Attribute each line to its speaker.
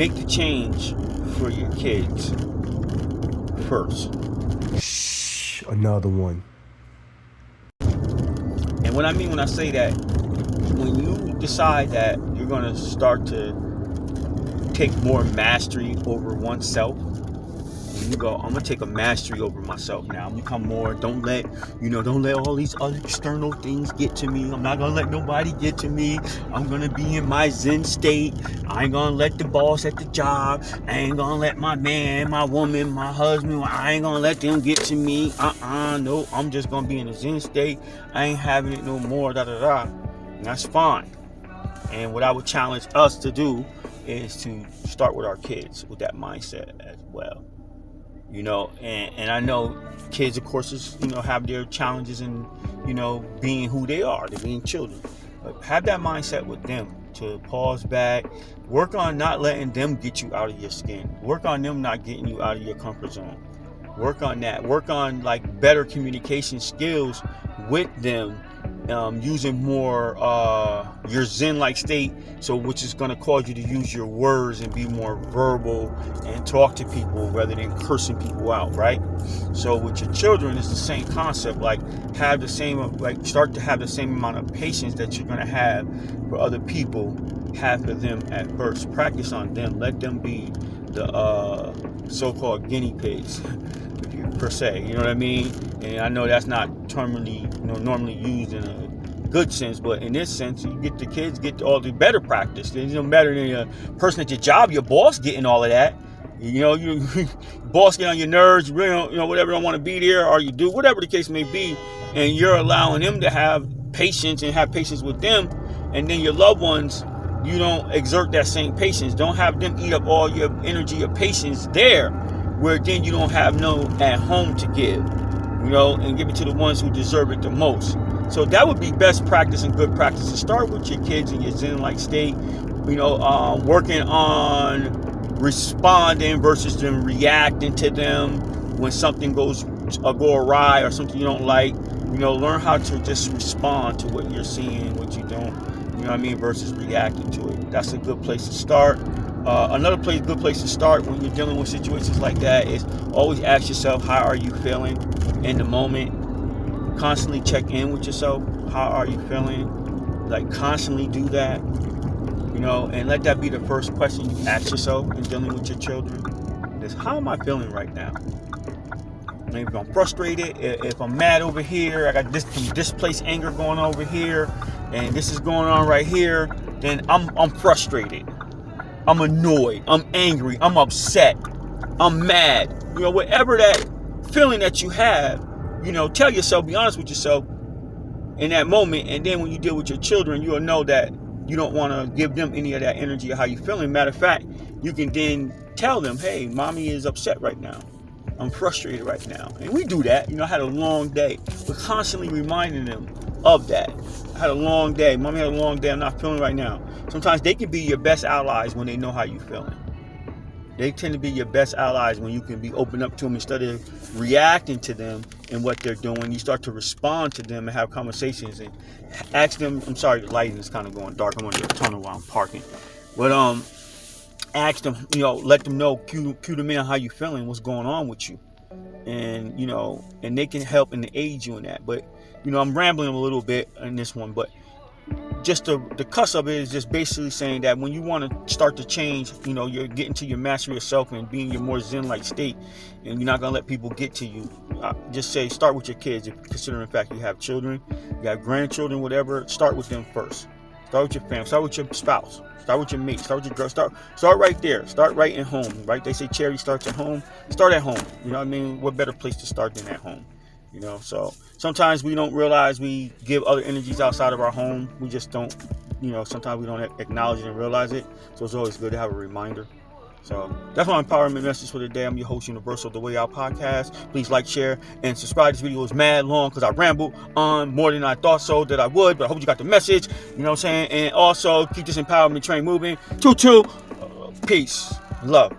Speaker 1: make the change for your kids first.
Speaker 2: Shh, another one.
Speaker 1: And what I mean when I say that, when you decide that you're going to start to take more mastery over oneself, when you go, I'm gonna take a mastery over myself now. I'm gonna become more. Don't let all these other external things get to me. I'm not gonna let nobody get to me. I'm gonna be in my Zen state. I ain't gonna let the boss at the job. I ain't gonna let my man, my woman, my husband. I ain't gonna let them get to me. No. I'm just gonna be in a Zen state. I ain't having it no more. And that's fine. And what I would challenge us to do is to start with our kids with that mindset as well. And I know kids, of course, have their challenges in, being who they are, they're being children. But have that mindset with them to pause back, work on not letting them get you out of your skin, work on them not getting you out of your comfort zone. Work on that. Work on better communication skills with them, using more your Zen-like state, which is going to cause you to use your words and be more verbal and talk to people rather than cursing people out, right? So with your children, it's the same concept. Start to have the same amount of patience that you're going to have for other people. Have for them at first. Practice on them. Let them be the so-called guinea pigs, per se. You know what I mean? And I know that's not normally used in a good sense, but in this sense, you get the kids get all the better practice. It's no better than a person at your job, your boss getting all of that. Your boss get on your nerves, whatever, don't want to be there, or you do, whatever the case may be, and you're allowing them to have patience and have patience with them, and then your loved ones, you don't exert that same patience. Don't have them eat up all your energy or patience there, where then you don't have no at home to give, and give it to the ones who deserve it the most. So that would be best practice and good practice to start with your kids in your Zen-like state, working on responding versus them reacting to them when something go awry or something you don't like. Learn how to just respond to what you're seeing, what you don't, versus reacting to it. That's a good place to start. Another good place to start when you're dealing with situations like that is always ask yourself, how are you feeling in the moment? Constantly check in with yourself. How are you feeling? Constantly do that, and let that be the first question you ask yourself in dealing with your children is, how am I feeling right now? Maybe if I'm frustrated, if I'm mad over here, I got this displaced anger going on over here, and this is going on right here, then I'm frustrated. I'm annoyed. I'm angry. I'm upset. I'm mad. Whatever that feeling that you have, tell yourself, be honest with yourself in that moment. And then when you deal with your children, you'll know that you don't want to give them any of that energy of how you're feeling. Matter of fact, you can then tell them, hey, mommy is upset right now. I'm frustrated right now. And we do that. I had a long day. We're constantly reminding them of that. I had a long day. Mommy had a long day. I'm not feeling right now. Sometimes they can be your best allies when they know how you're feeling. They tend to be your best allies when you can be open up to them instead of reacting to them and what they're doing. You start to respond to them and have conversations and ask them. I'm sorry, the lighting is kind of going dark. I'm going to get a tunnel while I'm parking. But ask them, let them know, cue them in how you feeling, what's going on with you. And, and they can help and aid you in that. But, I'm rambling a little bit in this one, but just the cuss of it is just basically saying that when you want to start to change, you're getting to your mastery of self and being your more Zen-like state, and you're not going to let people get to you. Just say, start with your kids. If considering the fact you have children, you have grandchildren, whatever, start with them first. Start with your family. Start with your spouse. Start with your mate. Start with your girl. Start right there. Start right in home, right? They say charity starts at home. Start at home. You know what I mean? What better place to start than at home? So sometimes we don't realize we give other energies outside of our home. We just don't, sometimes we don't acknowledge it and realize it. So it's always good to have a reminder. So that's my empowerment message for today. I'm your host, Universal, The Way Out Podcast. Please like, share, and subscribe. This video is mad long because I rambled on more than I thought that I would. But I hope you got the message. You know what I'm saying? And also keep this empowerment train moving. Peace. Love.